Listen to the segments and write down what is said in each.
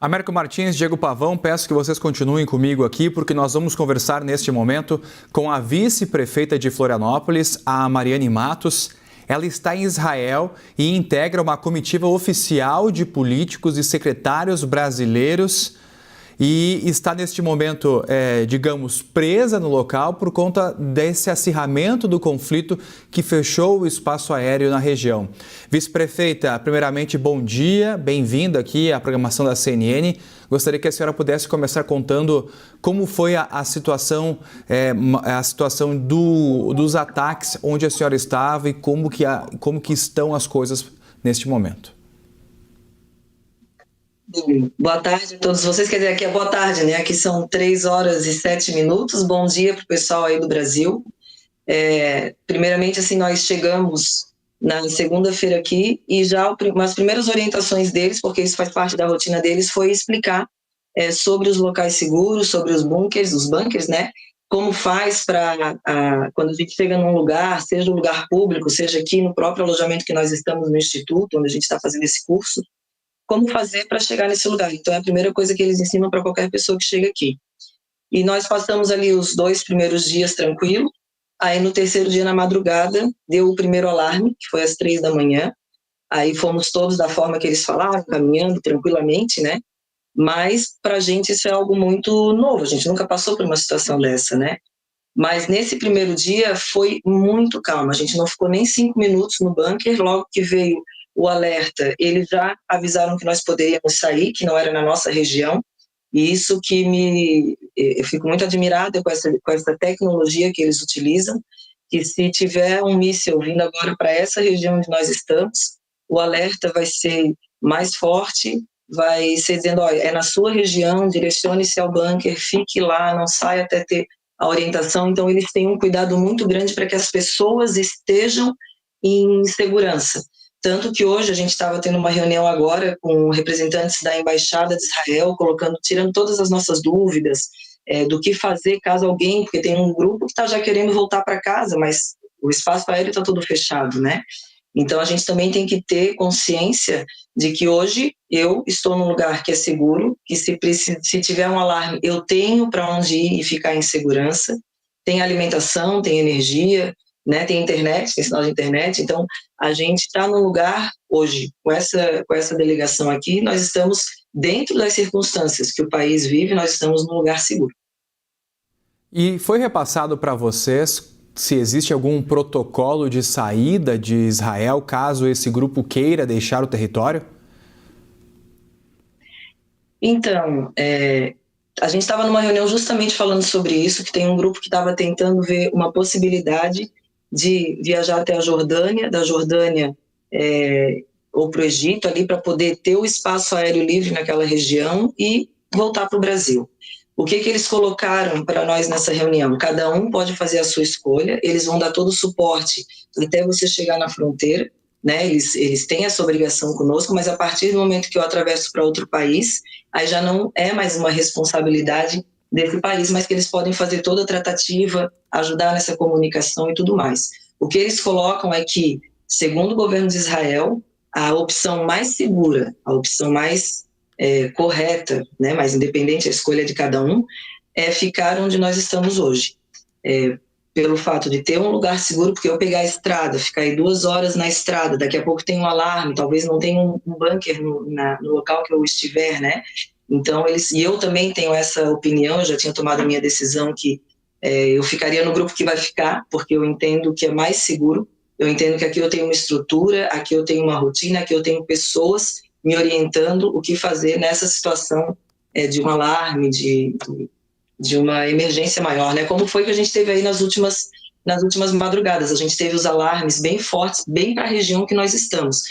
Américo Martins, Diego Pavão, peço que vocês continuem comigo aqui, porque nós vamos conversar neste momento com a vice-prefeita de Florianópolis, a Mariane Matos. Ela está em Israel e integra uma comitiva oficial de políticos e secretários brasileiros e está neste momento, digamos, presa no local por conta desse acirramento do conflito que fechou o espaço aéreo na região. Vice-prefeita, primeiramente, bom dia, bem-vinda aqui à programação da CNN. Gostaria que a senhora pudesse começar contando como foi a situação, dos ataques, onde a senhora estava e como que estão as coisas neste momento. Boa tarde a todos vocês, quer dizer, aqui é boa tarde, né? Aqui são 3h07. Bom dia para o pessoal aí do Brasil. Primeiramente, assim, nós chegamos na segunda-feira aqui e já as primeiras orientações deles, porque isso faz parte da rotina deles, foi explicar sobre os locais seguros, sobre os bunkers, né? Como faz para, quando a gente chega num lugar, seja um lugar público, seja aqui no próprio alojamento que nós estamos no Instituto, onde a gente está fazendo esse curso, como fazer para chegar nesse lugar. Então, é a primeira coisa que eles ensinam para qualquer pessoa que chega aqui. E nós passamos ali os 2 primeiros dias tranquilo, aí no terceiro dia, na madrugada, deu o primeiro alarme, que foi às 3 da manhã, aí fomos todos da forma que eles falaram, caminhando tranquilamente, né? Mas, para a gente, isso é algo muito novo, a gente nunca passou por uma situação dessa, né? Mas nesse primeiro dia foi muito calmo, a gente não ficou nem 5 minutos no bunker, logo que veio o alerta, eles já avisaram que nós poderíamos sair, que não era na nossa região, e isso que eu fico muito admirada com essa tecnologia que eles utilizam, que se tiver um míssil vindo agora para essa região onde nós estamos, o alerta vai ser mais forte, vai ser dizendo, olha, é na sua região, direcione-se ao bunker, fique lá, não saia até ter a orientação. Então eles têm um cuidado muito grande para que as pessoas estejam em segurança. Tanto que hoje a gente estava tendo uma reunião agora com representantes da Embaixada de Israel, tirando todas as nossas dúvidas do que fazer caso alguém, porque tem um grupo que está já querendo voltar para casa, mas o espaço aéreo está todo fechado, né? Então a gente também tem que ter consciência de que hoje eu estou num lugar que é seguro, que se tiver um alarme eu tenho para onde ir e ficar em segurança, tem alimentação, tem energia, né, tem internet, tem sinal de internet. Então a gente está num lugar hoje, com essa delegação aqui, nós estamos dentro das circunstâncias que o país vive, nós estamos num lugar seguro. E foi repassado para vocês se existe algum protocolo de saída de Israel caso esse grupo queira deixar o território? Então, a gente estava numa reunião justamente falando sobre isso, que tem um grupo que estava tentando ver uma possibilidade de viajar até a Jordânia, da Jordânia ou para o Egito, ali para poder ter o espaço aéreo livre naquela região e voltar para o Brasil. O que eles colocaram para nós nessa reunião? Cada um pode fazer a sua escolha, eles vão dar todo o suporte até você chegar na fronteira, né? Eles têm essa obrigação conosco, mas a partir do momento que eu atravesso para outro país, aí já não é mais uma responsabilidade desse país, mas que eles podem fazer toda a tratativa, ajudar nessa comunicação e tudo mais. O que eles colocam é que, segundo o governo de Israel, a opção mais segura, a opção mais correta, né, mais independente, a escolha de cada um, é ficar onde nós estamos hoje. Pelo fato de ter um lugar seguro, porque eu pegar a estrada, ficar aí 2 horas na estrada, daqui a pouco tem um alarme, talvez não tenha um bunker no local que eu estiver, né? Então, e eu também tenho essa opinião, eu já tinha tomado a minha decisão que eu ficaria no grupo que vai ficar, porque eu entendo que é mais seguro, eu entendo que aqui eu tenho uma estrutura, aqui eu tenho uma rotina, aqui eu tenho pessoas me orientando o que fazer nessa situação de um alarme, de uma emergência maior, né? Como foi que a gente teve aí nas últimas madrugadas, a gente teve os alarmes bem fortes, bem para a região que nós estamos.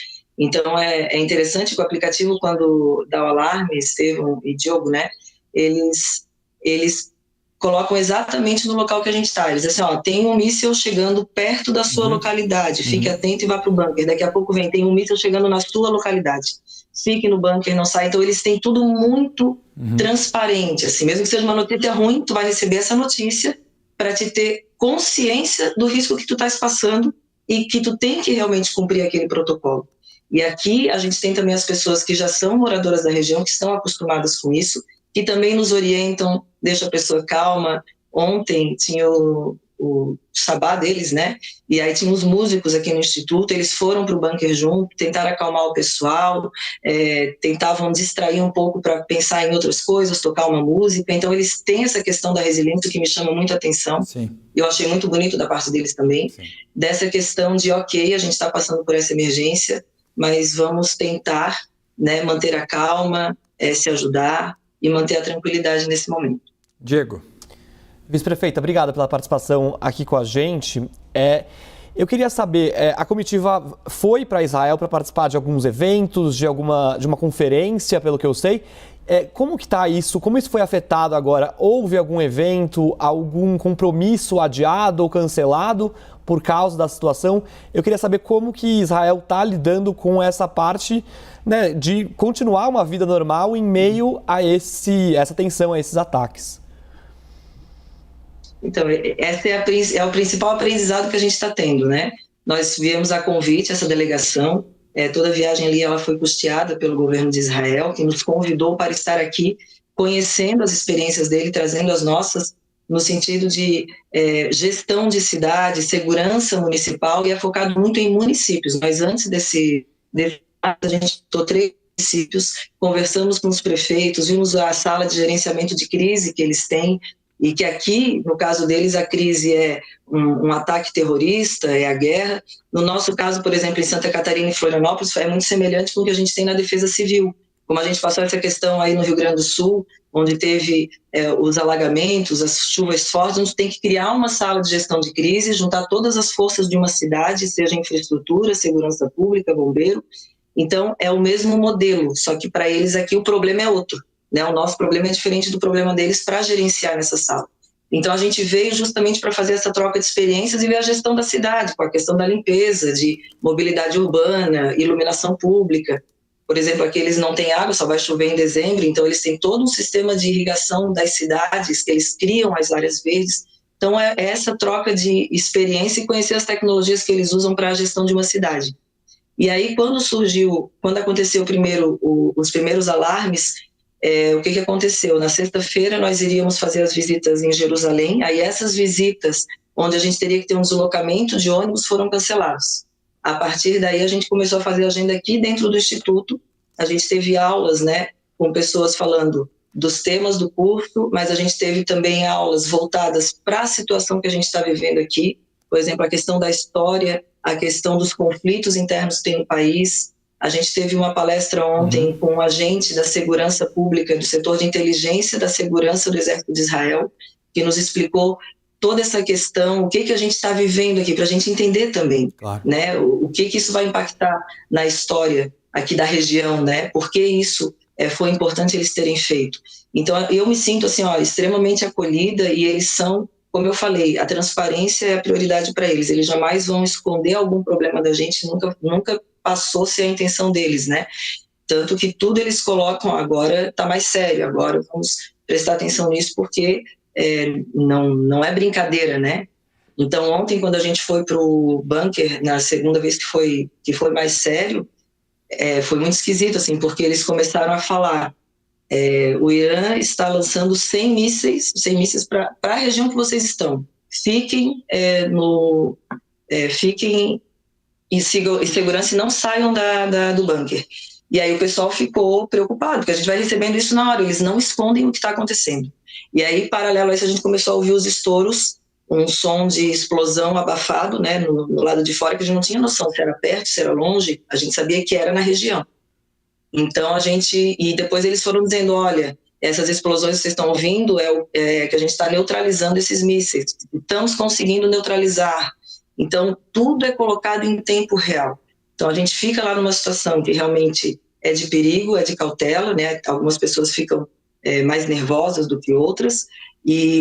Então é interessante que o aplicativo, quando dá o alarme, Estevão e Diogo, né? Eles colocam exatamente no local que a gente está. Eles dizem assim, ó, tem um míssil chegando perto da sua localidade, fique atento e vá para o bunker. Daqui a pouco tem um míssil chegando na sua localidade. Fique no bunker, não sai. Então eles têm tudo muito transparente, assim, mesmo que seja uma notícia ruim, tu vai receber essa notícia para te ter consciência do risco que tu estás passando e que tu tem que realmente cumprir aquele protocolo. E aqui a gente tem também as pessoas que já são moradoras da região, que estão acostumadas com isso, que também nos orientam, deixa a pessoa calma. Ontem tinha o sabá deles, né? E aí tinha os músicos aqui no Instituto, eles foram para o bunker junto, tentaram acalmar o pessoal, tentavam distrair um pouco para pensar em outras coisas, tocar uma música. Então eles têm essa questão da resiliência que me chama muito a atenção. Sim. Eu achei muito bonito da parte deles também. Sim. Dessa questão de, ok, a gente está passando por essa emergência, mas vamos tentar, né, manter a calma, se ajudar e manter a tranquilidade nesse momento. Diego. Vice-prefeita, obrigada pela participação aqui com a gente. Eu queria saber, a comitiva foi para Israel para participar de alguns eventos, de uma conferência, pelo que eu sei. Como que está isso? Como isso foi afetado agora? Houve algum evento, algum compromisso adiado ou cancelado por causa da situação? Eu queria saber como que Israel está lidando com essa parte, né, de continuar uma vida normal em meio a essa tensão, a esses ataques. Então, esse é o principal aprendizado que a gente está tendo, né? Nós viemos a convite, essa delegação, toda a viagem ali ela foi custeada pelo governo de Israel, que nos convidou para estar aqui, conhecendo as experiências dele, trazendo as nossas, no sentido de gestão de cidade, segurança municipal, e é focado muito em municípios. Mas antes a gente visitou 3 municípios, conversamos com os prefeitos, vimos a sala de gerenciamento de crise que eles têm, e que aqui, no caso deles, a crise é um ataque terrorista, é a guerra. No nosso caso, por exemplo, em Santa Catarina e Florianópolis, é muito semelhante com o que a gente tem na Defesa Civil. Como a gente passou essa questão aí no Rio Grande do Sul, onde teve os alagamentos, as chuvas fortes, a gente tem que criar uma sala de gestão de crise, juntar todas as forças de uma cidade, seja infraestrutura, segurança pública, bombeiro. Então, é o mesmo modelo, só que para eles aqui o problema é outro. Né? O nosso problema é diferente do problema deles para gerenciar nessa sala. Então, a gente veio justamente para fazer essa troca de experiências e ver a gestão da cidade, com a questão da limpeza, de mobilidade urbana, iluminação pública. Por exemplo, aqui eles não têm água, só vai chover em dezembro, então eles têm todo um sistema de irrigação das cidades, que eles criam as áreas verdes. Então, é essa troca de experiência e conhecer as tecnologias que eles usam para a gestão de uma cidade. E aí, quando aconteceu os primeiros alarmes, o que aconteceu? Na sexta-feira nós iríamos fazer as visitas em Jerusalém, aí essas visitas, onde a gente teria que ter um deslocamento de ônibus, foram cancelados. A partir daí a gente começou a fazer a agenda aqui dentro do Instituto, a gente teve aulas, né, com pessoas falando dos temas do curso, mas a gente teve também aulas voltadas para a situação que a gente está vivendo aqui, por exemplo, a questão da história, a questão dos conflitos internos que tem no país. A gente teve uma palestra ontem com um agente da segurança pública, do setor de inteligência da segurança do Exército de Israel, que nos explicou toda essa questão, o que a gente está vivendo aqui, para a gente entender também, claro, né, o que isso vai impactar na história aqui da região, né, por que isso foi importante eles terem feito. Então, eu me sinto assim, extremamente acolhida, e eles são, como eu falei, a transparência é a prioridade para eles. Eles jamais vão esconder algum problema da gente, nunca passou a ser a intenção deles, né? Tanto que tudo eles colocam agora está mais sério, agora vamos prestar atenção nisso, porque não é brincadeira, né? Então, ontem, quando a gente foi para o bunker, na segunda vez que foi mais sério, foi muito esquisito, assim, porque eles começaram a falar, o Irã está lançando 100 mísseis para a região que vocês estão. Fiquem em segurança e não saiam do bunker. E aí o pessoal ficou preocupado, porque a gente vai recebendo isso na hora, eles não escondem o que está acontecendo. E aí, paralelo a isso, a gente começou a ouvir os estouros, um som de explosão abafado, né, no lado de fora, que a gente não tinha noção se era perto, se era longe, a gente sabia que era na região. Então e depois eles foram dizendo, olha, essas explosões que vocês estão ouvindo que a gente está neutralizando esses mísseis, estamos conseguindo neutralizar. Então, tudo é colocado em tempo real. Então, a gente fica lá numa situação que realmente é de perigo, é de cautela, né? Algumas pessoas ficam mais nervosas do que outras,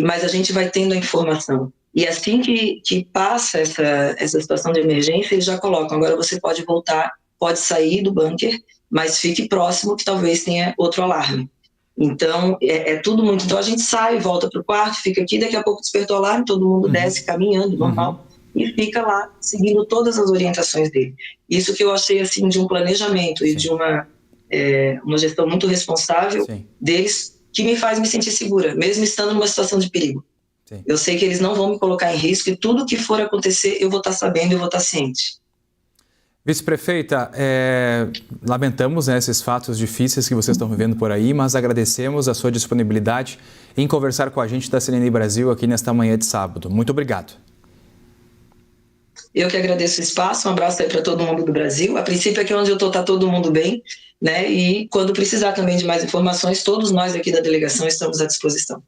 mas a gente vai tendo a informação. E assim que passa essa situação de emergência, eles já colocam, agora você pode voltar, pode sair do bunker, mas fique próximo que talvez tenha outro alarme. Então, tudo muito... Então, a gente sai, volta para o quarto, fica aqui, daqui a pouco despertou o alarme, todo mundo desce caminhando, normal. e fica lá seguindo todas as orientações dele. Isso que eu achei assim de um planejamento e de uma gestão muito responsável deles, que me faz me sentir segura, mesmo estando numa situação de perigo. Sim. Eu sei que eles não vão me colocar em risco e tudo que for acontecer eu vou estar sabendo, eu vou estar ciente. Vice-prefeita, lamentamos, né, esses fatos difíceis que vocês estão vivendo por aí, mas agradecemos a sua disponibilidade em conversar com a gente da CNN Brasil aqui nesta manhã de sábado. Muito obrigado. Eu que agradeço o espaço, um abraço aí para todo mundo do Brasil. A princípio aqui onde eu estou está todo mundo bem, né? E quando precisar também de mais informações, todos nós aqui da delegação estamos à disposição.